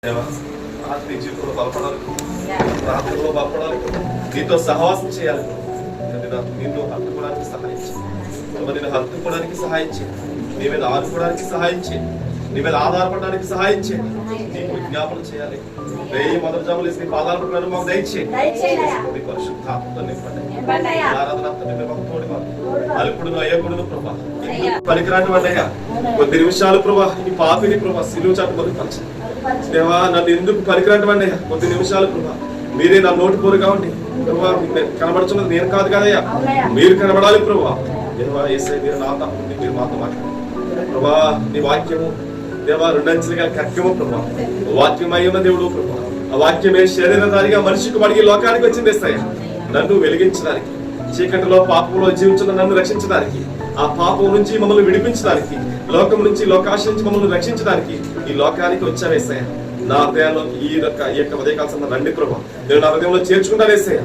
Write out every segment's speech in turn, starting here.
నీ జీవితంలో బలపడాలి, ప్రార్థనలో బలపడాలి, నీతో సహవాసం చేయాలి. నిన్ను హత్తుకోవడానికి సహాయం చేయి, నిన్ను హత్తుకోవడానికి సహాయం చేయి, నీ మీద ఆడుకోవడానికి సహాయం చేయి, నీ మీద ఆధారపడడానికి సహాయం చేయి. నీకు విజ్ఞాపన చేయాలి. మొదటి జాములు వేసి నీ పాదాల ప్రకారం మాకు దయచేయండి. పరిశుద్ధాత్మతో నింపండి. అల్పుడును అయ్యకుడును ప్రభా, పనికిరాని వాడయ్యా, కొద్ది నిమిషాలు ప్రభా ఈ పాపిని ప్రభా సిలువ చాటు బతుపరచండి. దేవా, నన్ను ఎందుకు పనికిరాని కొద్ది నిమిషాలు ప్రభా మీరే నా నోటి పోరుగా ఉండి ప్రభా, కనబడుతున్నది నేను కాదు కదయ్యా, మీరు కనబడాలి ప్రభా. దేవా యేసయ్య, మీరు నాతో ఉంది, మీరు మాతో మాట్లాడండి ప్రభా. నీ వాక్యము దేవా రెండంచెలు గల ఖడ్గము ప్రభా, వాక్యం అయ్యున్న దేవుడు ప్రభా. ఆ వాక్యమే శరీరధారిగా మనిషికి మడిగి లోకానికి వచ్చింది యేసయ్య, నన్ను వెలిగించడానికి, చీకటిలో పాపంలో జీవించిన నన్ను రక్షించడానికి, ఆ పాపం నుంచి మమ్మల్ని విడిపించడానికి, లోకం నుంచి లోకాశ నుంచి మమ్మల్ని రక్షించడానికి ఈ లోకానికి వచ్చావు యేసయ్య. నా హృదయంలోకి ఈ యొక్క ఉదయకాల రండి ప్రభా, నేను నా హృదయంలో చేర్చుకుంటాను యేసయ్య.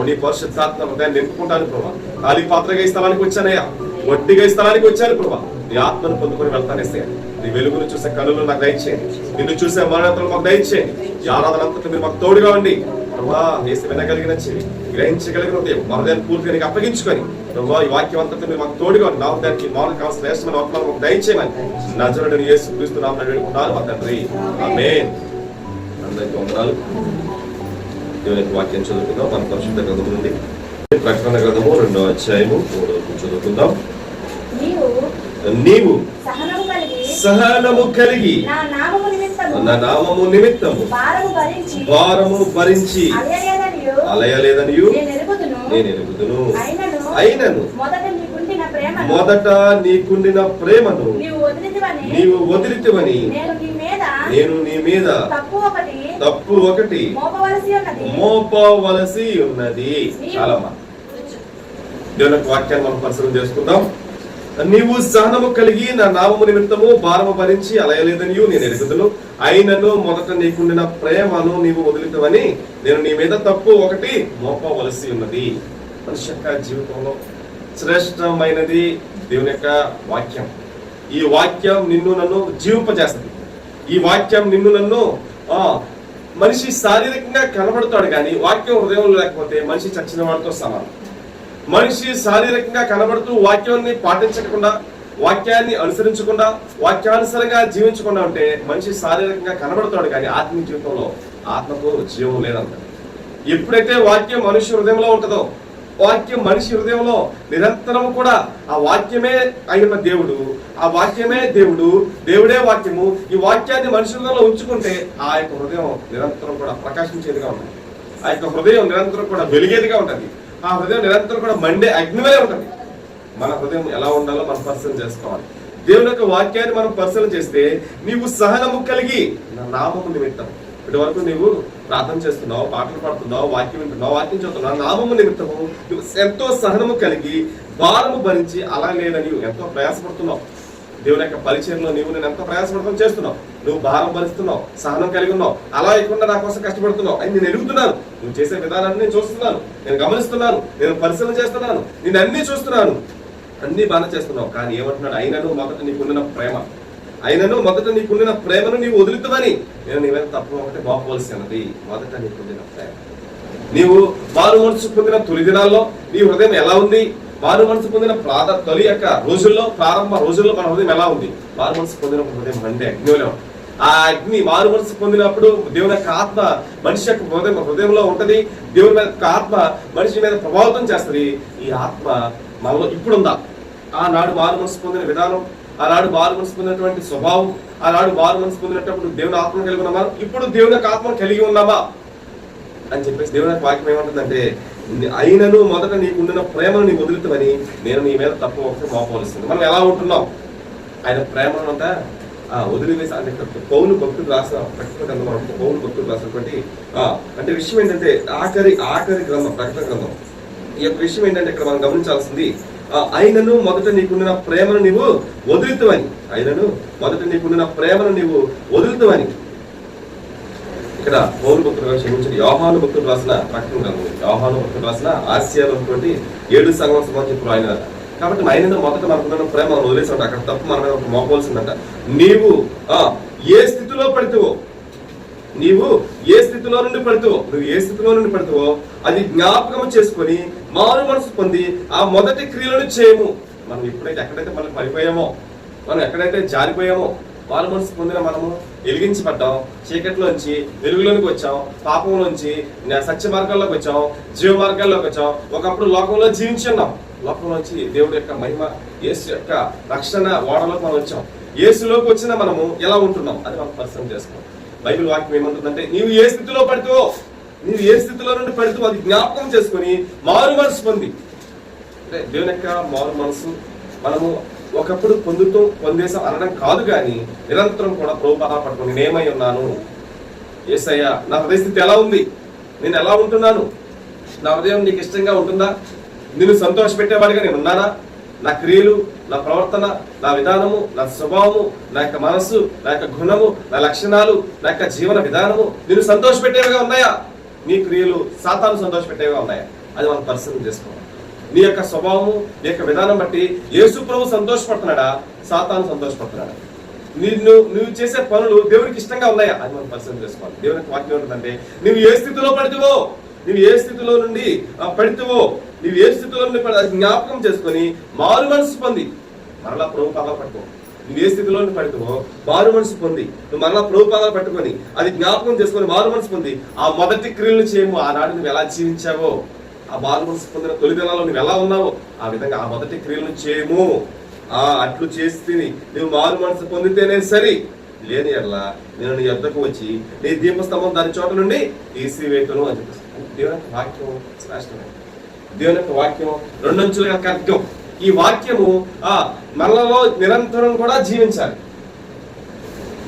నీ పరిశుద్ధాత్మ హృదయాన్ని నింపుకుంటాను ప్రభా. ఖాళీ పాత్రగా ఈ స్థలానికి వచ్చానయ్యా, వడ్డీగా ఈ స్థలానికి వచ్చాను ప్రభా. నీ ఆత్మను పొందుకొని వెళ్తాను యేసయ్య. నీ వెలుగును చూసే కన్నులు నాకు దయచేయండి, నిన్ను చూసే మరణాలు మాకు దయచేయండి. ఈ ఆరాధన అంతటా మీరు మాకు తోడుగా ఉండి ప్రభా, యేసు వినగలిగిన చెవి, గ్రహించగలిగిన మా హృదయాన్ని పూర్తిగా నీకు అప్పగించుకొని ప్రభా ఈ వాక్యం అంతటా మీరు మాకు తోడుగా ఉండి నా హృదయానికి మాకు కావాల్సిన శ్రేష్టమైన వాక్యాలు మాకు దయచేయమని నజరేయుడైన యేసుక్రీస్తు నామమున వేడుకుంటున్నాను మా తండ్రి, ఆమేన్. అందరికీ వందనాలు. దేవుని వాక్యం చదువుకుందాం. మన పరిశుద్ధ గ్రంథం నుండి ప్రకటన గ్రంథము 2వ అధ్యాయము 3వ వచనం చదువుకుందాం. నీవు సహనము కలిగి నా నామము నిమిత్తము భారము భరించి అలయలేదనియు నేను ఎరుగుదును. అయినను మొదట నీకుండిన ప్రేమను నీవు వదిలితివని నేను నీ మీద తప్పు ఒకటి మోపవలసి ఉన్నది. చాలా దేవుని వాక్యాన్ని మనం పరిశీలన చేసుకుందాం. నీవు సహనము కలిగి నా నామము నిమిత్తము భారము భరించి అలయలేదనియు నేను ఎరుగుదును. అయినను మొదట నీకుండిన ప్రేమను నీవు వదిలితవని నేను నీ మీద తప్పు ఒకటి మోపవలసి ఉన్నది. మనిషి యొక్క జీవితంలో శ్రేష్టమైనది దేవుని యొక్క వాక్యం. ఈ వాక్యం నిన్ను నన్ను జీవింపజేస్తుంది. ఈ వాక్యం నిన్ను నన్ను మనిషి శారీరకంగా కనబడతాడు, కానీ వాక్యం హృదయంలో లేకపోతే మనిషి చచ్చిన వాడితో సమానం. మనిషి శారీరకంగా కనబడుతూ వాక్యాన్ని పాటించకుండా, వాక్యాన్ని అనుసరించకుండా, వాక్యానుసారంగా జీవించకుండా ఉంటే మనిషి శారీరకంగా కనబడతాడు, కానీ ఆత్మీయ జీవితంలో ఆత్మకు జీవం లేదంట. ఎప్పుడైతే వాక్యం మనిషి హృదయంలో ఉంటుందో, వాక్యం మనిషి హృదయంలో నిరంతరం కూడా ఆ వాక్యమే అయిన దేవుడు, ఆ వాక్యమే దేవుడు, దేవుడే వాక్యము, ఈ వాక్యాన్ని మనిషి హృదయంలో ఉంచుకుంటే ఆ యొక్క హృదయం నిరంతరం కూడా ప్రకాశించేదిగా ఉంటుంది. ఆ యొక్క హృదయం నిరంతరం కూడా వెలిగేదిగా ఉంటుంది. ఆ హృదయం నిరంతరం కూడా మండే అగ్నివలే ఉంటుంది. మన హృదయం ఎలా ఉండాలో మనం పరిశీలన చేసుకోవాలి. దేవుని యొక్క వాక్యాన్ని మనం పరిశీలన చేస్తే, నీవు సహనము కలిగి నా నామము నిమిత్తం, ఇటు వరకు నీవు ప్రార్థన చేస్తున్నావు, పాటలు పాడుతున్నావు, వాక్యం వింటున్నావు, వాక్యం చదువుతున్నావు, నామము నిమిత్తము నువ్వు ఎంతో సహనము కలిగి భారము భరించి అలా లేదని ఎంతో ప్రయాసపడుతున్నావు. దేవుని యొక్క పరిచయంలో నేను ఎంతో ప్రయాసపడతాం చేస్తున్నావు, నువ్వు భారం భరిస్తున్నావు, సహనం కలిగి ఉన్నావు, అలా లేకుండా నా కోసం కష్టపడుతున్నావు అని నేను ఎరుగుతున్నాను. నువ్వు చేసే విధానాన్ని నేను చూస్తున్నాను, నేను గమనిస్తున్నాను, నేను పరిశీలన చేస్తున్నాను, నేను అన్ని చూస్తున్నాను, అన్ని బాగా చేస్తున్నావు. కానీ ఏమంటున్నాడు? అయినను మొదట నీకుండిన ప్రేమ, అయినను మొదట నీకుండిన ప్రేమను నీవు వదులుతావని నేను నీ మీద తప్పు ఒకటి మోపవలసినది. మొదట నీకుండిన ప్రేమ. నీవు మారు మనసు పొందిన తొలి దినాల్లో నీ హృదయం ఎలా ఉంది? మారు మనసు పొందిన తొలి యొక్క రోజుల్లో, ప్రారంభ రోజుల్లో మన హృదయం ఎలా ఉంది? మారు మనసు పొందిన హృదయం అంటే అగ్నిలో. ఆ అగ్ని మారు మనసు పొందినప్పుడు దేవుని యొక్క ఆత్మ మనిషి యొక్క హృదయంలో ఉంటది. దేవుని యొక్క ఆత్మ మనిషి మీద ప్రభావితం చేస్తుంది. ఈ ఆత్మ మనలో ఇప్పుడుందా? ఆనాడు మారు మనసు పొందిన విధానం, ఆనాడు మారు మనసు పొందినటువంటి స్వభావం, ఆనాడు మారు మనసు పొందినప్పుడు దేవుని ఆత్మను కలిగి ఉన్నామా? ఇప్పుడు దేవుని యొక్క ఆత్మను కలిగి ఉన్నామా అని చెప్పేసి దేవుని యొక్క వాక్యం ఏమంటుందంటే, అయినను మొదట నీకుండిన ప్రేమను నీ వదులుతావని నేను నీ మీద తప్పు ఒకటి మోపవలసింది. మనం ఎలా ఉంటున్నాం? ఆయన ప్రేమను అంతా వదిలివేసి అంటే పౌలు భక్తులు రాసిన ప్రకటన గ్రంథం, పౌలు భక్తులు రాసినటువంటి అంటే విషయం ఏంటంటే ఆఖరి గ్రంథం ప్రకటన గ్రంథం. ఈ యొక్క విషయం ఏంటంటే ఇక్కడ మనం గమనించాల్సింది, అయినను మొదట నీకుండిన ప్రేమను నీవు వదులుతావని, అయినను మొదట నీకుండిన ప్రేమను నీవు వదులుతావని. ఇక్కడ పౌలు భక్తులు క్షమించిన యోహాను భక్తులు రాసిన ప్రకటన గ్రంథం, యోహాను భక్తులు రాసిన ఆసియాలో ఉన్నటువంటి 7 సంఘం సంబంధించిన ఆయన. కాబట్టి ఆయన మొదట మనకున్న ప్రేమ మనం వదిలేసాడు, అక్కడ తప్పు మన మీద మోపవలసిందంట. నీవు ఏ స్థితిలో పడితేవో నీవు ఏ స్థితిలో నుండి పడుతావో, నువ్వు ఏ స్థితిలో నుండి పడుతావో అది జ్ఞాపకం చేసుకొని మారు మనసు పొంది ఆ మొదటి క్రియలను చేయము. మనం ఎక్కడైతే మనం పడిపోయామో, మనం ఎక్కడైతే జారిపోయామో, మారు మనసు పొందిన మనము వెలిగించబడ్డాం, చీకట్లోంచి వెలుగులోనికి వచ్చాం, పాపంలోంచి సత్య మార్గాల్లోకి వచ్చాం, జీవ మార్గాల్లోకి వచ్చాం. ఒకప్పుడు లోకంలో జీవించి ఉన్నాం, లోకంలోంచి దేవుడి యొక్క మహిమ, యేసు యొక్క రక్షణ ఓడలోకి మనం వచ్చాం. యేసులోకి వచ్చిన మనము ఎలా ఉంటున్నాం అది మనం పరిశ్రమ చేసుకోం. బైబిల్ వాక్యం ఏమంటుందంటే, నీవు ఏ స్థితిలో పడుతావో, నీవు ఏ స్థితిలో నుండి పడుతావో అది జ్ఞాపకం చేసుకొని మారు మనసు పొంది. అంటే దేవుని యొక్క మారు మనసు మనము ఒకప్పుడు పొందేసాం అనడం కాదు, కానీ నిరంతరం కూడా ప్రభువుపై పట్టుకుని నేనేమై ఉన్నాను, యేసయ్య నా హృదయ స్థితి ఎలా ఉంది, నేను ఎలా ఉంటున్నాను, నా హృదయం నీకు ఇష్టంగా ఉంటుందా, నిన్ను సంతోష పెట్టేవాడిగా నేను ఉన్నానా, నా క్రియలు, నా ప్రవర్తన, నా విధానము, నా స్వభావము, నా యొక్క మనస్సు, నా యొక్క గుణము, నా లక్షణాలు, నా యొక్క జీవన విధానము నిన్ను సంతోష పెట్టేవిగా ఉన్నాయా, నీ క్రియలు సాతాను సంతోష పెట్టేవిగా ఉన్నాయా, అది మనం పరిశీలన చేసుకోవాలి. నీ యొక్క స్వభావము, నీ యొక్క విధానం బట్టి యేసు ప్రభు సంతోషపడుతున్నాడా, సాతాను సంతోషపడుతున్నాడా, నువ్వు చేసే పనులు దేవునికి ఇష్టంగా ఉన్నాయా, అది మనం పరిశీలన చేసుకోవాలి. దేవునికి వాక్యం ఉంటుందంటే, నువ్వు ఏ స్థితిలో పడితేవో, నువ్వు ఏ స్థితిలో నుండి పడితేవో, నువ్వు ఏ స్థితిలో నుండి జ్ఞాపకం చేసుకొని మారు మనసు పొంది మరలా ప్రభు పాదాలు పట్టుకో. నువ్వు ఏ స్థితిలో నుండి పడితేవో మారు మనసు పొంది నువ్వు మరలా ప్రభు పాదాలు పట్టుకొని అది జ్ఞాపకం చేసుకొని మారు మనసు పొంది ఆ మొదటి క్రియలు చేయము. ఆనాడు నువ్వు ఎలా జీవించావో, ఆ మారు మనసు పొందిన తొలి దినాల్లో నువ్వు ఎలా ఉన్నావో ఆ విధంగా ఆ మొదటి క్రియలను చేయము. అట్లు చేసి నువ్వు మారు మనసు పొందితేనే సరి, లేని ఎట్లా నేను నీ యొద్దకు వచ్చి నీ దీపస్తంభం దాని చోట నుండి తీసివేతును అని చెప్పేసి. దేవుని యొక్క వాక్యం శ్రేష్టమైన, దేవుని యొక్క వాక్యం రెండంచులుగా ఖడ్గం. ఈ వాక్యము మనలో నిరంతరం కూడా జీవించాలి.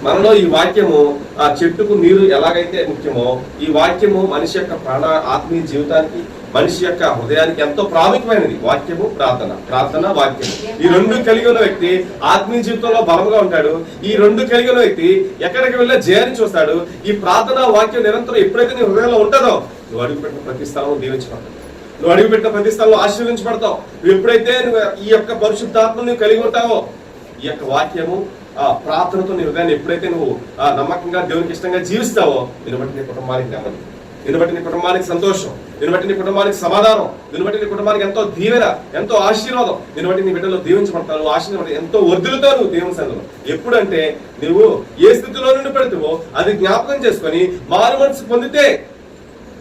మనలో ఈ వాక్యము ఆ చెట్టుకు నీరు ఎలాగైతే ముఖ్యమో, ఈ వాక్యము మనిషి యొక్క ప్రాణ ఆత్మీయ జీవితానికి, మనిషి యొక్క హృదయానికి ఎంతో ప్రాముఖ్యమైనది. వాక్యము, ప్రార్థన వాక్యము, ఈ రెండు కలిగి ఉన్న వ్యక్తి ఆత్మీయ జీవితంలో బలంగా ఉంటాడు. ఈ రెండు కలిగి ఉన్న వ్యక్తి ఎక్కడికి వెళ్ళా జయాన్ని చూస్తాడు. ఈ ప్రార్థన వాక్యం నిరంతరం ఎప్పుడైతే నీ హృదయంలో ఉంటుందో, నువ్వు అడుగుపెట్టిన ప్రతి స్థలంలో దీవించబడతావు, నువ్వు అడుగుపెట్టిన ప్రతి స్థలంలో ఆశీర్వించబడతావు. నువ్వు ఎప్పుడైతే నువ్వు ఈ యొక్క పరిశుద్ధాత్మను నువ్వు కలిగి ఉంటావో, ఈ యొక్క వాక్యము ప్రార్థనతో నీ హృదయాన్ని ఎప్పుడైతే నువ్వు నమ్మకంగా దేవునికి ఇష్టంగా జీవిస్తావో, దీన్ని బట్టి నీ కుటుంబానికి నెమ్మది, దీన్ని బట్టి నీ కుటుంబానికి సంతోషం, దీన్ని బట్టి నీ కుటుంబానికి సమాధానం, దీన్ని బట్టి నీ కుటుంబానికి ఎంతో దీవెన, ఎంతో ఆశీర్వాదం, దీన్ని బట్టి నీ బిడ్డలు దీవించబడతారు, ఆశీర్వాదం ఎంతో వర్ధులుతావు నువ్వు దేవుని సన్నిధిలో. ఎప్పుడంటే నువ్వు ఏ స్థితిలో నుండి పడితేవో అది జ్ఞాపకం చేసుకొని మారు మనసు పొందితే,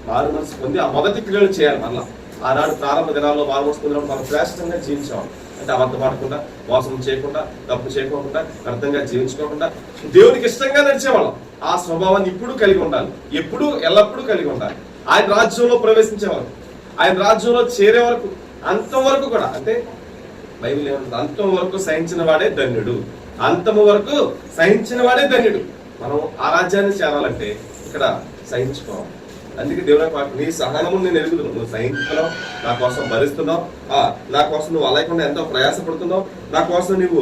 మారు మనసు పొంది ఆ మొదటి క్రియలు చేయాలి. మళ్ళా ఆనాడు ప్రారంభ దినాల్లో మారు మనసు పొందినప్పుడు మనం శ్రేష్టంగా జీవించాలి. అంటే అబద్ధపడకుండా, మోసం చేయకుండా, తప్పు చేయకోకుండా, వ్యర్థంగా జీవించుకోకుండా దేవునికి ఇష్టంగా నడిచేవాళ్ళం. ఆ స్వభావాన్ని ఇప్పుడు కలిగి ఉండాలి, ఎప్పుడు ఎల్లప్పుడూ కలిగి ఉండాలి. ఆయన రాజ్యంలో ప్రవేశించే వరకు, ఆయన రాజ్యంలో చేరే వరకు, అంతం వరకు కూడా. అంటే బైబిల్ ఏమంటుంది, అంతం వరకు సహించిన వాడే ధన్యుడు, అంతము వరకు సహించిన వాడే ధన్యుడు. మనం ఆ రాజ్యాన్ని చేరాలంటే ఇక్కడ సహించుకోవాలి. అందుకే దేవుని నీ సహనము నేను ఎరుగుతున్నావు, నువ్వు సహించుతున్నావు, నా కోసం భరిస్తున్నావు, నా కోసం నువ్వు అలాగకుండా ఎంతో ప్రయాసపడుతున్నావు, నా కోసం నువ్వు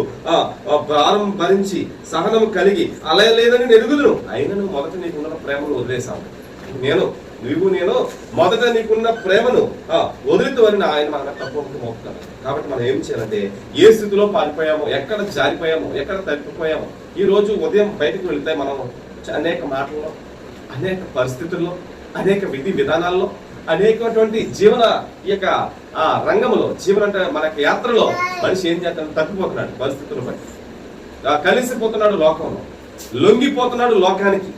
భారం భరించి సహనము కలిగి అలా లేదని నేను ఎరుగుదును. అయినా నువ్వు మొదట నీకున్న ప్రేమను వదిలేసావు. నేను మొదట నీకున్న ప్రేమను వదులుతావని ఆయన మన తప్పు మోపుతాను. కాబట్టి మనం ఏం చేయాలంటే, ఏ స్థితిలో పారిపోయామో, ఎక్కడ జారిపోయామో, ఎక్కడ తప్పిపోయామో, ఈ రోజు ఉదయం బయటకు వెళితే మనం అనేక మాటల్లో, అనేక పరిస్థితుల్లో, అనేక విధి విధానాల్లో, అనేకటువంటి జీవన ఈ యొక్క రంగంలో, జీవన అంటే మన యాత్రలో మనిషి ఏం చేస్తాడు, తప్పిపోతున్నాడు, పరిస్థితులు బట్టి కలిసిపోతున్నాడు, లోకంలో లొంగిపోతున్నాడు, లోకానికి,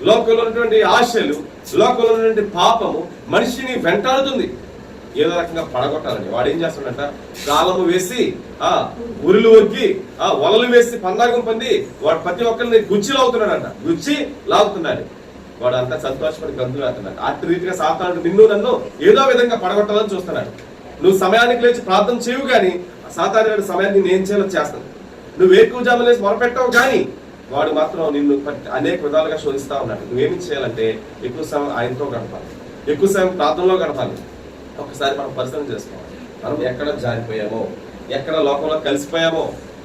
లోకంలో ఉన్నటువంటి ఆశలు, లోకంలో ఉన్నటువంటి పాపము మనిషిని వెంటాడుతుంది. ఏదో రకంగా పడగొట్టాలని వాడు ఏం చేస్తాడంట, కాలము వేసి ఉరులు ఒగ్గి వలలు వేసి పందాగం పొంది వాడు ప్రతి ఒక్కరిని గుచ్చి లాగుతున్నాడంట, గుచ్చి లాగుతున్నాడు. వాడు అంతా సంతోషపడి గంతులు వేస్తున్నాడు. అట్టి రీతిగా సాతానుడు నిన్ను నన్ను ఏదో విధంగా పడగొట్టాలని చూస్తున్నాడు. నువ్వు సమయానికి లేచి ప్రార్థన చేయవు కానీ సాతానుడు సమయాన్ని నేను ఏం చేయాలో చేస్తాను. నువ్వు ఎక్కువ జాములు వేసి మొరపెట్టవు కానీ వాడు మాత్రం నిన్ను అనేక విధాలుగా శోధిస్తా ఉన్నాడు. నువ్వేమి చేయాలంటే ఎక్కువ సమయం ఆయనతో గడపాలి, ఎక్కువ సమయం ప్రార్థనలో గడపాలి. ఒకసారి మనం పరిశీలన చేసుకోవాలి. మనం ఎక్కడ జారిపోయామో, ఎక్కడ లోకంలో కలిసిపోయామో,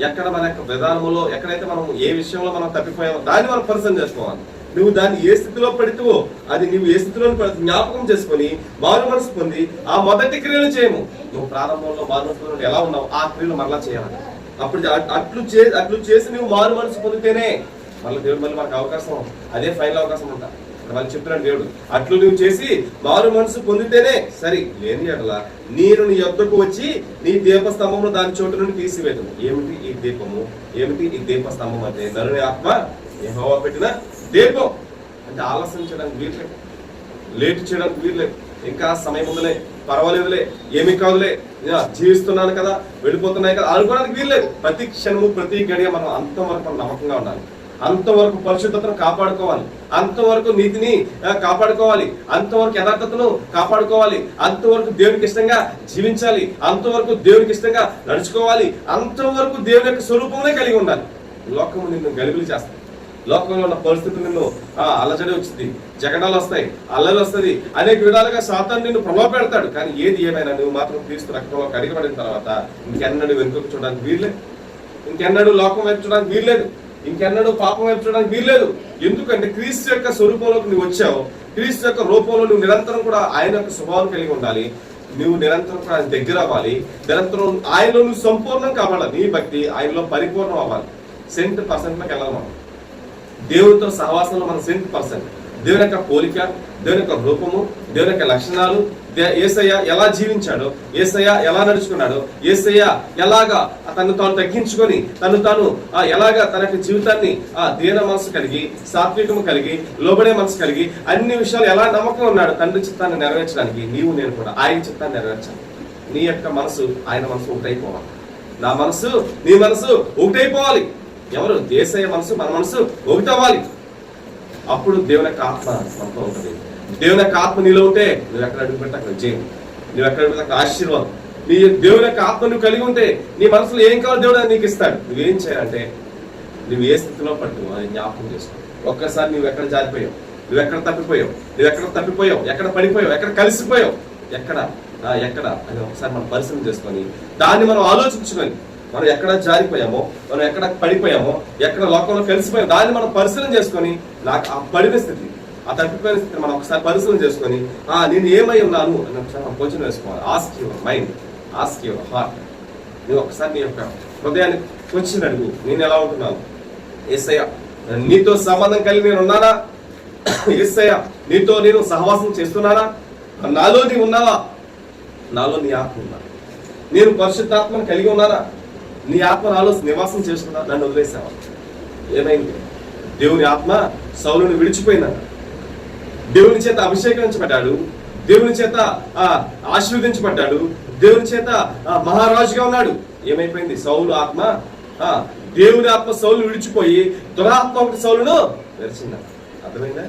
ఎక్కడ మన యొక్క విధానంలో, ఎక్కడైతే మనం ఏ విషయంలో మనం తప్పిపోయామో దాన్ని మనం పరిశీలన చేసుకోవాలి. నువ్వు దాన్ని ఏ స్థితిలో పడితేవో అది నువ్వు ఏ స్థితిలో జ్ఞాపకం చేసుకొని మారు మనసు పొంది ఆ మొదటి క్రియలు చేయము. నువ్వు ప్రారంభంలో మారు మనసు ఎలా ఉన్నావు ఆ క్రియలు మరలా చేయాలి. అప్పుడు అట్లు చేసి నువ్వు మారు మనసు పొందితేనే మళ్ళీ దేవుడు మళ్ళీ మనకు అవకాశం, అదే ఫైనల్ అవకాశం ఉంటా. వాళ్ళు చెప్తున్నాడు దేవుడు, అట్లు నువ్వు చేసి మారు మనసు పొందితేనే సరి, లేని ఎడలా నేను నీ యొద్దకు వచ్చి నీ దీపస్తంభమును దాని చోటు నుండి తీసివేదను. ఏమిటి ఈ దీపము, ఏమిటి ఈ దీపస్తంభం అంటే నరుని ఆత్మ యెహోవా పెట్టిన దీపం. అంటే ఆలస్యం చేయడానికి వీర్లేదు, లేట్ చేయడానికి వీర్లేదు. ఇంకా సమయం ఉందిలే, పర్వాలేదులే, ఏమి కాదులే, జీవిస్తున్నాను కదా, వెళ్ళిపోతున్నాయి కదా అనుకోవడానికి వీల్లేదు. ప్రతి క్షణము ప్రతి గడియ మనం అంతవరకు నమ్మకంగా ఉండాలి, అంతవరకు పరిశుద్ధతను కాపాడుకోవాలి, అంతవరకు నీతిని కాపాడుకోవాలి, అంతవరకు యథార్థతను కాపాడుకోవాలి, అంతవరకు దేవునికి ఇష్టంగా జీవించాలి, అంతవరకు దేవునికి ఇష్టంగా నడుచుకోవాలి, అంతవరకు దేవుని యొక్క స్వరూపంలో కలిగి ఉండాలి. లోకము నిన్ను గలిబిలి చేస్తాయి, లోకంలో ఉన్న పరిస్థితులు నిన్ను అల్లజడి వచ్చింది, జగడాలు వస్తాయి, అల్లలు వస్తుంది, అనేక విధాలుగా సాతాను నిన్ను ప్రలోభ పెడతాడు. కానీ ఏది ఏమైనా నువ్వు మాత్రం క్రీస్తు రక్తంలో కడిగబడిన తర్వాత ఇంకెన్నడూ వెనుకకు చూడడానికి వీల్లేదు, ఇంకెన్నడూ లోకం వైపు చూడడానికి వీల్లేదు, ఇంకెన్నడూ పాపం వైపు చూడడానికి వీల్లేదు. ఎందుకంటే క్రీస్తు యొక్క స్వరూపంలోకి నువ్వు వచ్చావు, క్రీస్తు యొక్క రూపంలో నువ్వు నిరంతరం కూడా ఆయన యొక్క స్వభావం కలిగి ఉండాలి, నువ్వు నిరంతరం కూడా ఆయన దగ్గర అవ్వాలి, నిరంతరం ఆయనలో నువ్వు సంపూర్ణం కావాలి, నీ భక్తి ఆయనలో పరిపూర్ణం అవ్వాలి. 100% వెళ్ళాలి మనం దేవునితో సహవాసంలో. మనం 100% దేవుని యొక్క పోలిక, దేవుని యొక్క రూపము, దేవుని యొక్క లక్షణాలు, యేసయ్య ఎలా జీవించాడో, యేసయ్య ఎలా నడుచుకున్నాడో, యేసయ్య ఎలాగా తను తాను తగ్గించుకొని తను తాను ఎలాగా తన యొక్క జీవితాన్ని దీన మనసు కలిగి, సాత్వికము కలిగి, లోబడే మనసు కలిగి, అన్ని విషయాలు ఎలా నమ్మకం ఉన్నాడు తండ్రి చిత్తాన్ని నెరవేర్చడానికి. నీవు నేను కూడా ఆయన చిత్తాన్ని నెరవేర్చాలి. నీ యొక్క మనసు ఆయన మనసు ఒకటైపోవాలి, నా మనసు నీ మనసు ఒకటైపోవాలి. ఎవరు? యేసయ్య మనసు మన మనసు ఒకటవ్వాలి. అప్పుడు దేవుని యొక్క ఆత్మ మనతో ఉంటుంది. దేవుని యొక్క ఆత్మ నీలో ఉంటే నువ్వు ఎక్కడ అడుగు పెడితే అక్కడ జయం, నువ్వు ఎక్కడ పెడితే అక్కడ ఆశీర్వాదం. నీ దేవుని యొక్క ఆత్మ నువ్వు కలిగి ఉంటే నీ మనసులో ఏం కావాలో దేవుడు నీకు ఇస్తాడు. నువ్వేం చేయాలంటే నువ్వు ఏ స్థితిలో పడుతున్నావు అది జ్ఞాపకం చేసుకో. ఒక్కసారి నువ్వు ఎక్కడ జారిపోయావు, నువ్వు ఎక్కడ తప్పిపోయావు, ఎక్కడ పడిపోయావు, ఎక్కడ కలిసిపోయావు, ఎక్కడ అని ఒకసారి మనం పరిశీలన చేసుకొని దాన్ని మనం ఆలోచించుకొని మనం ఎక్కడ జారిపోయామో, మనం ఎక్కడ పడిపోయామో, ఎక్కడ లోకంలో కలిసిపోయామో దాన్ని మనం పరిశీలన చేసుకొని నాకు ఆ పడిన స్థితి, ఆ తప్పిపోయిన స్థితిని మనం ఒకసారి పరిశీలన చేసుకొని నేను ఏమై ఉన్నాను అని ఒకసారి మనం క్వశ్చన్ వేసుకోవాలి. Ask your mind, ask your heart. నువ్వు ఒకసారి నీ యొక్క హృదయాన్ని క్వశ్చన్ అడుగు, నేను ఎలా ఉంటున్నాను? యేసయ్య నీతో సంబంధం కలిగి నేను ఉన్నానా? యేసయ్య నీతో నేను సహవాసం చేస్తున్నానా? నాలో నీ ఉన్నావా? నాలో నీ ఆత్మ ఉన్నా? నేను పరిశుద్ధాత్మను కలిగి ఉన్నానా? నీ ఆత్మ నాలో నివాసం చేస్తున్నా? నన్ను వదిలేసావా? ఏమైంది? దేవుని ఆత్మ సౌలుని విడిచిపోయిందట. దేవుని చేత అభిషేకించబడ్డాడు, దేవుని చేత ఆశీర్వదించబడ్డాడు, దేవుని చేత మహారాజుగా ఉన్నాడు. ఏమైపోయింది? సౌలు ఆత్మ, దేవుని ఆత్మ సౌలు విడిచిపోయి దురాత్మ ఒకటి సౌలును వెలిసిందట. అర్థమైందా?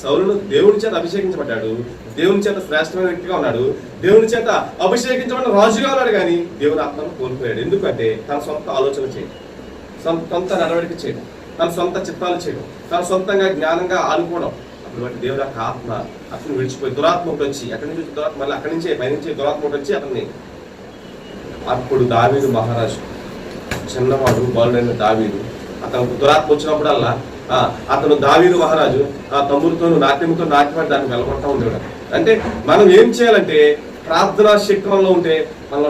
సౌలును దేవుని చేత అభిషేకించబడ్డాడు, దేవుని చేత శ్రేష్టమైన వ్యక్తిగా ఉన్నాడు, దేవుని చేత అభిషేకించబడిన రాజుగా ఉన్నాడు, కానీ దేవుని ఆత్మను కోల్పోయాడు. ఎందుకంటే తన సొంత ఆలోచన చేయడం, సొంత నడవడిక చేయడం, తన సొంత చిత్తాలు చేయడం, తన సొంతంగా జ్ఞానంగా ఆనుకోవడం. అటువంటి దేవుని యొక్క ఆత్మ అతను విడిచిపోయి దురాత్మ ఒకటి వచ్చి, ఎక్కడి నుంచి దురాత్మ మళ్ళీ అక్కడి నుంచే పైనుంచి దురాత్మ ఒకటి వచ్చి అతన్ని. అప్పుడు దావీదు మహారాజు, చిన్నవాడు బాలుడైన దావీదు, అతనికి దురాత్మ వచ్చినప్పుడల్లా అతను దావీదు మహారాజు తమ్ముడితోను నాట్యంతో నాట్యపడి దాన్ని వెలగొడతా ఉండేవాడు. అంటే మనం ఏం చేయాలంటే ప్రార్థనా శక్తి మనలో ఉంటే మనలో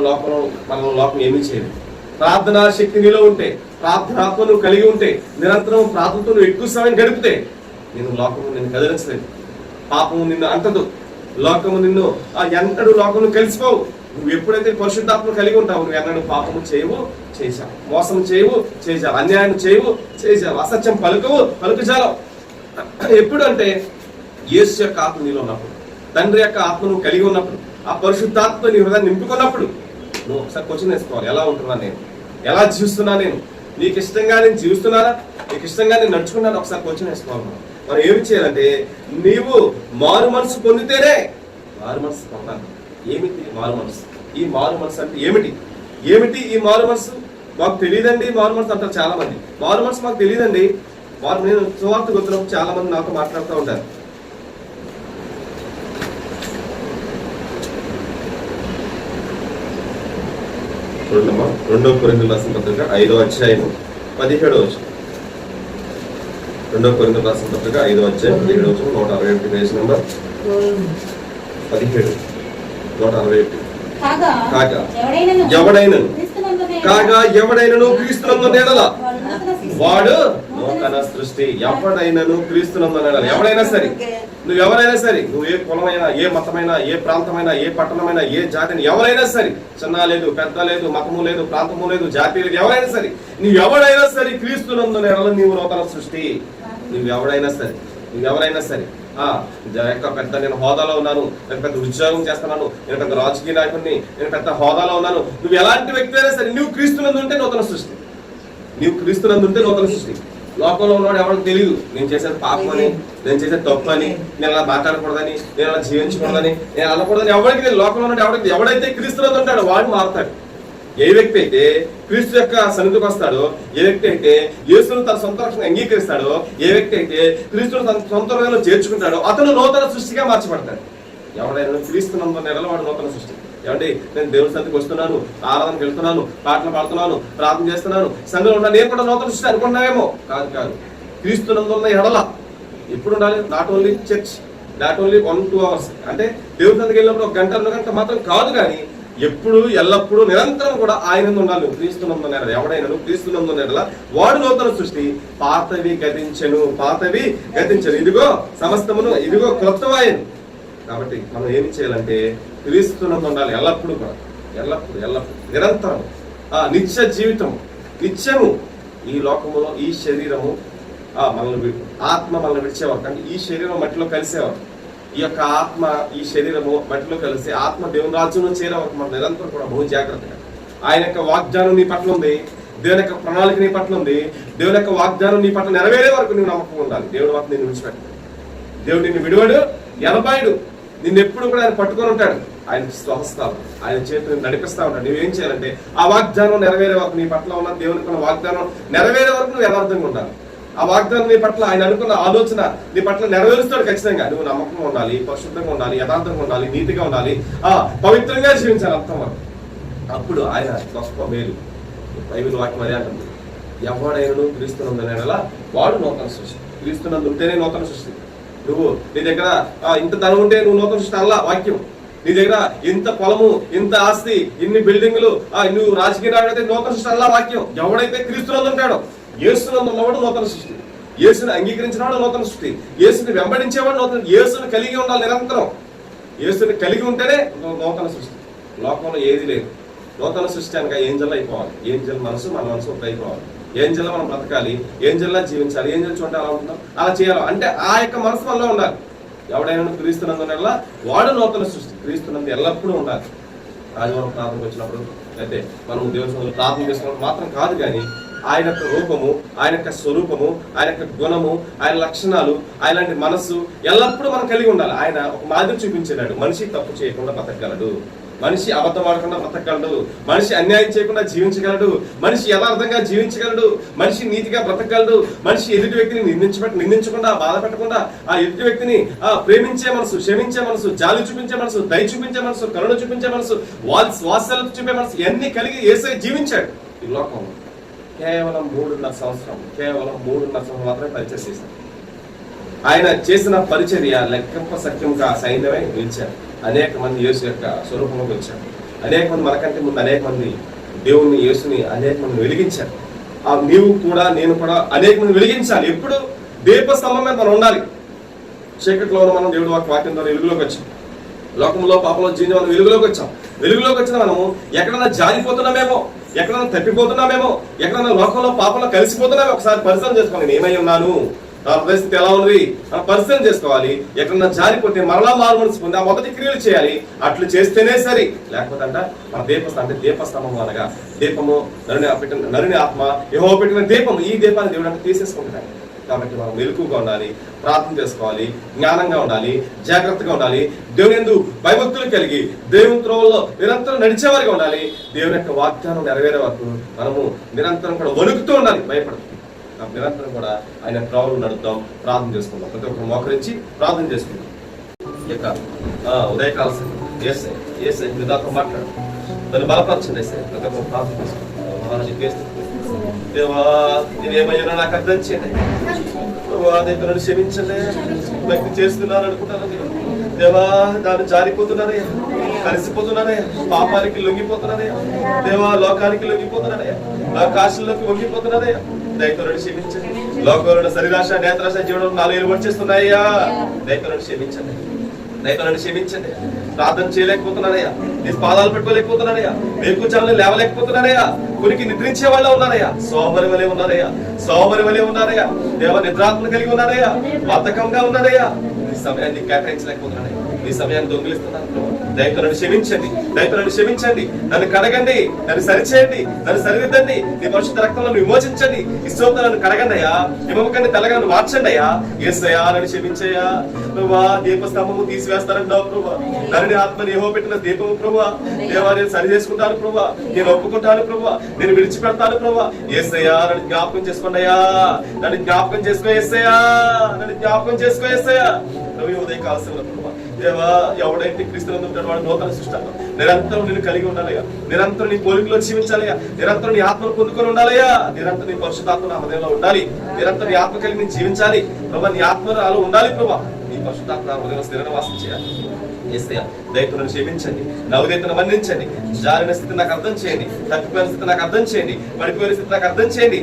లోకం ఏమీ చేయలేదు. ప్రార్థనా శక్తి నీలో ఉంటే, ప్రార్థనాత్మ నువ్వు కలిగి ఉంటే, నిరంతరం ప్రార్థనతో నువ్వు ఎక్కువ సమయం గడిపితే లోకము నిన్ను కదిలించలేదు, పాపము నిన్ను అంటదు, లోకము నిన్ను ఎంతడు లోకము కలిసిపోవు. నువ్వు ఎప్పుడైతే పరిశుద్ధాత్మ కలిగి ఉంటావు నువ్వు ఎన్నడూ పాపము చేయవు, చేశావు, మోసం చేయవు, చేశావు, అన్యాయం చేయవు, చేశావు, అసత్యం పలుకుజాలవు. ఎప్పుడు అంటే యేసు యొక్క ఆత్మ నీలో ఉన్నప్పుడు, తండ్రి యొక్క ఆత్మ నువ్వు కలిగి ఉన్నప్పుడు, ఆ పరిశుద్ధాత్మ నీ హృదయాన్ని నింపుకున్నప్పుడు నువ్వు ఒకసారి క్వశ్చన్ వేసుకోవాలి. ఎలా ఉంటున్నా నేను, ఎలా జీవిస్తున్నా నేను, నీకు ఇష్టంగా నేను జీవిస్తున్నానా, నీకు ఇష్టంగా నేను నడుచుకున్నాను? ఒకసారి క్వశ్చన్ వేసుకోవాలి. మనం ఏమి చేయాలంటే నీవు మారు మనసు పొందితేనే, మారు మనసు పొందాలి. ఏమిటి మారు మనసు? ఈ మారు మనసు అంటే ఏమిటి? ఈ మారు మనసు మాకు తెలియదండి. మారు మనసు అంటారు చాలా మంది. మారు మనసు మాకు తెలియదండి. నేను సువార్త గుర్తున్నప్పుడు చాలా మంది నాతో మాట్లాడుతూ ఉంటారు. చూడమ్మా, 2 కొరింథీయులకు రాసిన పత్రిక 5వ అధ్యాయం 17వ వచనం. 2 కొరింథీయులకు రాసిన పత్రిక 5వ అధ్యాయం 17వ వచనం, 161 పేజ్ నంబర్ 17, 161. కాగా ఎవడైనను క్రీస్తునందు ఎడల వాడు నూతన సృష్టి. ఎవడైనాను క్రీస్తునందు ఎడల, ఎవడైనా సరే, నువ్వు ఎవరైనా సరే, నువ్వు ఏ కులమైనా, ఏ మతమైనా, ఏ ప్రాంతమైనా, ఏ పట్టణమైనా, ఏ జాతిని, ఎవరైనా సరే, చిన్న లేదు, పెద్ద లేదు, మతము లేదు, ప్రాంతము లేదు, జాతి లేదు, ఎవరైనా సరే, నువ్వు ఎవడైనా సరే క్రీస్తునందు ఎడల నీవు నూతన సృష్టి. నువ్వు ఎవడైనా సరే, నువ్వు ఎవరైనా సరే, పెద్ద నేను హోదాలో ఉన్నాను, నేను పెద్ద ఉద్యోగం చేస్తున్నాను, నేను పెద్ద రాజకీయ నాయకుడిని, నేను పెద్ద హోదాలో ఉన్నాను, నువ్వు ఎలాంటి వ్యక్తి అయినా సరే, నువ్వు క్రీస్తునందు ఉంటే నూతన సృష్టి. నువ్వు క్రీస్తునందు ఉంటే నూతన సృష్టి. లోకంలో ఉన్నవాడు ఎవరికి తెలియదు నేను చేసేది పాపం అని, నేను చేసేది తప్పు అని, నేను అలా మాట్లాడకూడదని, నేను అలా జీవించకూడదని, నేను అనకూడదని ఎవరికి తెలియదు. లోకంలో ఉన్నవాడు ఎవడైతే క్రీస్తునందు ఉంటాడో వాడు మారుతాడు. ఏ వ్యక్తి అయితే క్రీస్తు యొక్క సన్నిధికి వస్తాడో, ఏ వ్యక్తి అయితే యేసును తన సొంత రక్షణ అంగీకరిస్తాడో, ఏ వ్యక్తి అయితే క్రీస్తును తన సొంత హృదయంలో చేర్చుకుంటాడో అతను నూతన సృష్టిగా మార్చబడతాడు. ఎవడైనా క్రీస్తునందు నెలలు వాడు నూతన సృష్టి. ఏమంటే నేను దేవుడి సన్నిధికి వస్తున్నాను, ఆరాధనకి వెళ్తున్నాను, పాటలు పాడుతున్నాను, ప్రార్థన చేస్తున్నాను, సంఘంలో ఉన్నా, నేను కూడా నూతన సృష్టి అనుకున్నావేమో. కాదు కాదు, క్రీస్తునందు ఉన్న ఎడల ఎప్పుడు ఉండాలి? Not only church, not only 1-2 hours, అంటే దేవుడి సన్నిధికి వెళ్ళినప్పుడు 1 గంట 2 గంట మాత్రం కాదు, కానీ ఎప్పుడు ఎల్లప్పుడూ నిరంతరం కూడా ఆయన ఉండాలి. క్రీస్తునందు నెడల ఎవడైనా క్రీస్తునందు నెడల వాడు నూతన సృష్టి. పాతవి గతించెను, పాతవి గతించెను, ఇదిగో సమస్తమును, ఇదిగో క్రొత్తవాయను. కాబట్టి మనం ఏమి చేయాలంటే క్రీస్తునందు ఉండాలి ఎల్లప్పుడూ కూడా, ఎల్లప్పుడు ఎల్లప్పుడు నిరంతరం. నిత్య జీవితం, నిత్యము ఈ లోకములో ఈ శరీరము మనల్ని ఆత్మ మనల్ని విడిచేవారు, కానీ ఈ శరీరం మట్టిలో కలిసేవారు. ఈ యొక్క ఆత్మ ఈ శరీరము మట్టిలో కలిసి ఆత్మ దేవుని రాజ్యంలో చేరేవారు. మనం నిరంతరం కూడా బహు జాగ్రత్తగా ఆయన యొక్క వాగ్దానం నీ పట్ల ఉంది, దేవుని యొక్క ప్రణాళిక నీ పట్ల ఉంది, దేవుని యొక్క వాగ్దానం నీ పట్ల నెరవేరే వరకు నువ్వు నమ్మకం ఉండాలి. దేవుడు మాత్రం నిన్ను విడిచిపెట్టాడు, దేవుడు నిన్ను విడివాడు, ఎనబాయుడు, నిన్ను ఎప్పుడు కూడా ఆయన పట్టుకొని ఉంటాడు. ఆయన స్వహస్తాలు ఆయన చేతులు నడిపిస్తా ఉంటాడు. నువ్వేం చేయాలంటే ఆ వాగ్దానం నెరవేరే వరకు, నీ పట్ల ఉన్న దేవునికి ఉన్న వాగ్దానం నెరవేరే వరకు నువ్వు యథార్థంగా ఉండాలి. ఆ వాగ్దానం నీ పట్ల ఆయన అనుకున్న ఆలోచన నీ పట్ల నెరవేరుస్తాడు ఖచ్చితంగా. నువ్వు నమ్మకంగా ఉండాలి, పరిశుద్ధంగా ఉండాలి, యథార్థంగా ఉండాలి, నీతిగా ఉండాలి, పవిత్రంగా జీవించాలి అంతం వరకు. అప్పుడు ఆయన గొప్ప మేలు. బైబిల్ వాక్యం అదే అంటుంది, ఎవడైనా క్రీస్తునందు నెడల వాడు నూతన సృష్టి. క్రీస్తునందు ఉంటేనే నూతన సృష్టి. నువ్వు నీ దగ్గర ఇంత ధనం ఉంటే నువ్వు నూతన సృష్టి అలా వాక్యం. నీ దగ్గర ఇంత పొలము, ఇంత ఆస్తి, ఇన్ని బిల్డింగులు, నువ్వు రాజకీయ నాయకుడైతే నూతన సృష్టి అలా వాక్యం. ఎవడైతే క్రీస్తునందు ఉంటాడో, యేసునందు ఉన్నవాడు నూతన సృష్టి. యేసుని అంగీకరించినవాడు నూతన సృష్టి. యేసుని వెంబడించేవాడు నూతన. యేసుని కలిగి ఉండాలి నిరంతరం. యేసుని కలిగి ఉంటేనే నూతన సృష్టి. లోకంలో ఏది లేదు. నూతన సృష్టి అనగా ఏంజల్ అయిపోవాలి. ఏంజల్ మనసు మన మనసు ఒకటి అయిపోవాలి. ఏంజల్ మనం బ్రతకాలి, ఏంజల్లా జీవించాలి, ఏంజల్ చూడండి అలా ఉంటుందో అలా చేయాలి. అంటే ఆ యొక్క మనసు మనలో ఉండాలి. ఎవడైనా క్రీస్తునందు వాడు నూతన సృష్టి. క్రీస్తునందు ఎల్లప్పుడూ ఉండాలి. ఆదివారం ప్రార్థనకు వచ్చినప్పుడు అయితే మనం దేవుని ప్రార్థన చేసుకున్నప్పుడు మాత్రం కాదు, కానీ ఆయన యొక్క రూపము, ఆయన యొక్క స్వరూపము, ఆయన యొక్క గుణము, ఆయన లక్షణాలు, ఆయన మనస్సు ఎల్లప్పుడూ మనం కలిగి ఉండాలి. ఆయన ఒక మాదిరి చూపించాడు. మనిషి తప్పు చేయకుండా బతకగలడు, మనిషి అబద్ధం ఆడకుండా బ్రతకగలడు, మనిషి అన్యాయం చేయకుండా జీవించగలడు, మనిషి యథార్థంగా జీవించగలడు, మనిషి నీతిగా బ్రతకగలడు, మనిషి ఎదుటి వ్యక్తిని నిందించకుండా బాధ పెట్టకుండా ఆ ఎదుటి వ్యక్తిని ప్రేమించే మనసు, క్షమించే మనసు, జాలి చూపించే మనసు, దయ చూపించే మనసు, కరుణ చూపించే మనసు, వాత్సల్యం చూపే మనసు, ఇవన్నీ కలిగి యేసయ్య జీవించాడు. ఈ లోకంలో కేవలం 3.5 సంవత్సరం మాత్రమే పరిచయం చేశాడు. ఆయన చేసిన పరిచర్య లెక్కింప సత్యంగా సైన్యమై నిలిచారు. అనేక మంది యేసు యొక్క స్వరూపంలోకి వచ్చారు. అనేక మంది మనకంటే ముందు అనేక మంది దేవుని యేసుని అనేక మంది వెలిగించారు. నీవు కూడా నేను కూడా అనేక మంది వెలిగించాలి. ఎప్పుడు దీపస్తంభం మీద మనం ఉండాలి. చీకట్లో ఉన్న మనం దేవుడు వాక్యం ద్వారా వెలుగులోకి వచ్చాం. లోకంలో పాపంలో జీవితం మనం వెలుగులోకి వచ్చాం. వెలుగులోకి వచ్చిన మనము ఎక్కడైనా జారిపోతున్నామేమో, ఎక్కడైనా తప్పిపోతున్నామేమో, ఎక్కడైనా లోకంలో పాపంలో కలిసిపోతున్నామో ఒకసారి పరిశీలన చేసుకోవాలి. నేను ఏమై ఉన్నాను, నా పరిస్థితి ఎలా ఉంది మనం పరిశీలన చేసుకోవాలి. ఎక్కడన్నా జారిపోతే మరలా మారు మనసు పొంది ఆ మొదటి క్రియలు చేయాలి. అట్లు చేస్తేనే సరి. లేకపోతే అంట మన దీపస్తంభం అనగా దీపము నరుని ఆత్మ యెహోవా పెట్టిన దీపము. ఈ దీపాన్ని దేవుడు అంటే తీసేసుకుంటున్నాడు. కాబట్టి మనం మెలకుగా ఉండాలి, ప్రార్థన చేసుకోవాలి, జ్ఞానంగా ఉండాలి, జాగ్రత్తగా ఉండాలి, దేవుని యందు భయభక్తులు కలిగి దేవుని త్రోవల్లో నిరంతరం నడిచేవారిగా ఉండాలి. దేవుని యొక్క వాగ్దానం నెరవేరే వరకు మనము నిరంతరం కూడా వణుకుతూ ఉండాలి, భయపడదు. నిరంతరం కూడా ఆయన త్రోవలు నడుద్దాం, ప్రార్థన చేసుకుందాం. ప్రతి ఒక్కరు మోకరించి ప్రార్థన చేసుకుందాం. ఈ యొక్క ఉదయకాల ఏసై మీతో మాట్లాడు, దాన్ని బలపరచండి. ఏసై ప్రతి ఒక్కరు ప్రార్థన చేసుకుంటాం. దేవా నేనేమయ్యానో నాకు అర్థం చేయండి. నన్ను క్షమించండి. వ్యక్తి చేస్తున్నాను అనుకుంటాను దేవా, దాన్ని జారిపోతున్నానయ్యా, కలిసిపోతున్నానయ్యా, పాపానికి లొంగిపోతున్నానయ్యా, దేవా లోకానికి లొంగిపోతున్నానయ్యా, నా కాశీల్లోకి వంగిపోతున్నానయ్యా. దయతో నన్ను క్షమించండి. లోకంలో శరీరాశ నేత్రాశ జీవనం 4 ఏళ్ళు వచ్చేస్తున్నాయ్యా. దయతో క్షమించండి, దయతో క్షమించండి. ప్రార్థన చేయలేకపోతున్నానయ్యా, నీ పాదాలు పెట్టుకోలేకపోతున్నానయ్యా, వేకుచాలను లేవలేకపోతున్నానయ్యా, కురికి నిద్రించే వాళ్ళ ఉన్నారయ్యా, సోమరి వలె ఉన్నారయ్యా, సోమరి వలె ఉన్నారయ్యా, దేవ నిద్రాత్మ కలిగి ఉన్నారయ్యా, బద్ధకంగా ఉన్నారయ్యా. ఈ సమయాన్ని కేటాయించలేకపోతున్నానయ్యా, ఈ సమయాన్ని దొంగిలిస్తున్నాను. దయతో క్షమించండి, దయతో క్షమించండి. నన్ను కడగండి, నన్ను సరిచేయండి, నన్ను సరిదిద్దండి. నీ పరిశుద్ధ రక్తంలో విమోచించండి. ఇష్టంతో నన్ను కడగండి అయ్యా, హిమముఖాన్ని తెల్లగా నన్ను మార్చండి అయ్యా. యేసయ్యా నన్ను క్షమించయ్యా. ప్రభువా దీపస్తంభము తీసివేస్తారంటావు ప్రభువా, నన్ను ఆత్మని యెహోవా పెట్టిన దీపము ప్రభువా. దేవా నేను సరి చేసుకుంటాను ప్రభువా, నేను ఒప్పుకుంటాను ప్రభువా, నేను విడిచిపెడతాను ప్రభువా. యేసయ్యా నన్ను జ్ఞాపకం చేసుకోండి అయ్యా, నన్ను జ్ఞాపకం చేసుకో యేసయ్యా, నన్ను జ్ఞాపకం చేసుకో యేసయ్యా. రవి ఉదయ కాల్సిన ప్రభువా, దేవా ఎవడైతే క్రీస్తునందు ఉంటాడో వాడు నూతన సృష్టి. నిరంతరం నేను కలిగి ఉండాలయ్యా, నిరంతరం నీ పోలికలో జీవించాలయ్యా, నిరంతరం నీ ఆత్మను పొందుకొని ఉండాలయ్యా, నిరంతరం నీ పరిశుద్ధాత్మ నా హృదయంలో ఉండాలి, నిరంతరం నీ ఆత్మ కలిగి నేను జీవించాలి ప్రభా. నీ ఆత్మ నాలో ఉండాలి ప్రభా, నీ పరిశుద్ధాత్మ నా హృదయంలో స్థిర నివాసం చేయాలి. యేసయ్యా దయతో నన్ను క్షమించండి, నా ఉదయతను మన్నించండి. జారిన స్థితి నాకు అర్థం చేయండి, తప్పిపోయిన స్థితి నాకు అర్థం చేయండి, పడిపోయిన స్థితి నాకు అర్థం చేయండి.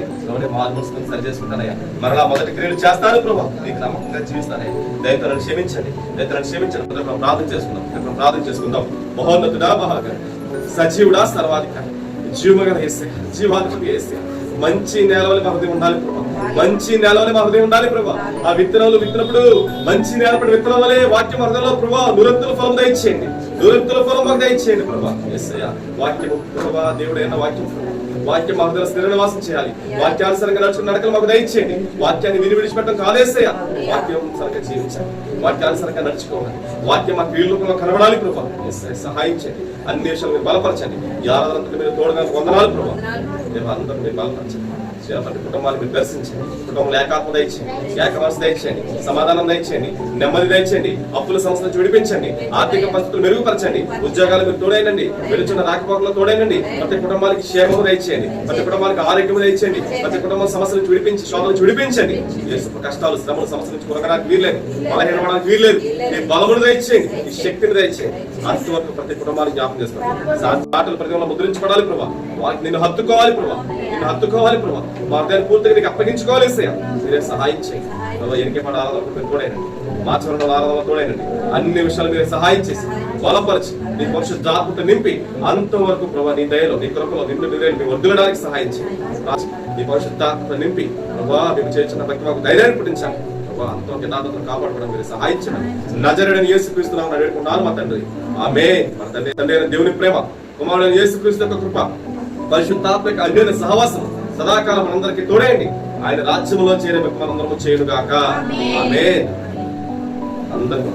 మారు మనసుకొని సరి చేసుకుంటానయ్యా, మరలా మొదటి క్రియలు చేస్తాను ప్రభా, నీకు నమ్మకంగా జీవిస్తానయ్యా. దయతో నన్ను క్షమించండి, దయతో నన్ను క్షమించండి. ప్రార్థన చేసుకుందాం, ప్రార్థన చేసుకుందాం. మహోన్నతుడా, మహాగణ, సజీవుడా, సర్వాధికారి, జీవగల యేసయ్యా, జీవాధిపతి యేసయ్యా, మంచి నేలవలి మా హృదయం ఉండాలి ప్రభా, మంచి నేలవలి మా హృదయం ఉండాలి ప్రభా. ఆ విత్తనాలు విత్తినప్పుడు మంచి నేలపడి విత్తనం వలె వాక్యం హృదయంలో ప్రభా నిరంతర ఫలం దయచేయండి, నిరంతర ఫలం మాకు దయచేయండి ప్రభా. యేసయ్యా వాక్యం ప్రభా, దేవుడైన వాక్యం వాక్యం మా హృదయంలో స్థిర నివాసం చేయాలి. వాక్యానుసరంగా నడుచుకున్న నడకలు మాకు దయచేయండి. వాక్యాన్ని విడిచిపెట్టడం కాదేసయ్యా, వాక్యం సరిగ్గా జీవించాలి, వాక్యానుసరంగా నడుచుకోవాలి, వాక్యం మా క్రియలో కనబడాలి ప్రభా. సహాయం చేయండి, అన్ని విషయాలు మీరు బలపరచండి. ఈ ఆరాధనతో మీరు తోడుగా వందనాలు ప్రభా. అందరూ మీరు బలపరచండి, కుటుంబాన్ని మీరు దర్శించండి, కుటుంబంలో ఏకాత్మ దయచేయండి, ఏక మనసు దయచేయండి, సమాధానం దయచేయండి, నెమ్మది దయచేయండి, అప్పుల సమస్యల నుంచి విడిపించండి, ఆర్థిక పరిస్థితులు మెరుగుపరచండి, ఉద్యోగాలు మీరు తోడైనండి, వెలుచున్న రాకపోకల్లో తోడైనండి. ప్రతి కుటుంబానికి క్షేమము దయచేయండి, ప్రతి కుటుంబానికి ఆరోగ్యం దయచేయండి, ప్రతి కుటుంబం సమస్యల నుంచి విడిపించి శోధన నుంచి విడిపించండి. కష్టాలు శ్రమలు సమస్యల నుంచి కొనగడానికి వీల్లేదు, బలహీనపడడానికి వీల్లేదు. ఈ బలమును దయచేయండి, ఈ శక్తిని దయచేయండి. అంతవరకు ప్రతి కుటుంబానికి జ్ఞాపకం చేసుకోండి. మాటలు ప్రతి ముద్రించబడాలి ప్రభా, వాటిని నిన్ను హత్తుకోవాలి ప్రభా, నిన్ను హత్తుకోవాలి ప్రభా. మా హృదయాన్ని పూర్తిగా నీకు అప్పగించుకోవాలి యేసయ్యా. మీరే సహాయం చేయండి. ఎనికే పడ ఆరాధన తోడైనండి, మాచవరంలో ఆరాధన తోడైనండి. అన్ని విషయాలు మీరే సహాయం చేసి బలపరిచి నీ పరిశుద్ధాత్మతో నింపి అంతవరకు ప్రభా నీ దయలో నీ కృపలో నిన్ను మీ వర్ధిల్లడానికి సహాయం చేయండి. నీ పరిశుద్ధాత్మతో నింపి ప్రభా మేము చేర్చిన ప్రతి మాకు ధైర్యాన్ని పుట్టించాలి ప్రభా. అంత నాతో కాపాడుకోవడం మీరు సహాయం చేయండి. నజరేయుడైన యేసుక్రీస్తునామమున వేడుకుంటున్నాను మా తండ్రి, ఆమేన్. మన తండ్రి అయిన దేవుని ప్రేమ, కుమారుడైన యేసుక్రీస్తు యొక్క కృప, పరిశుద్ధాత్మ యొక్క అన్యోన్య సహవాసం సదాకాలం మనందరికీ తోడేయండి. ఆయన రాజ్యంలో చేరే మనందరము చేయునుగాక. ఆమేన్. అందరూ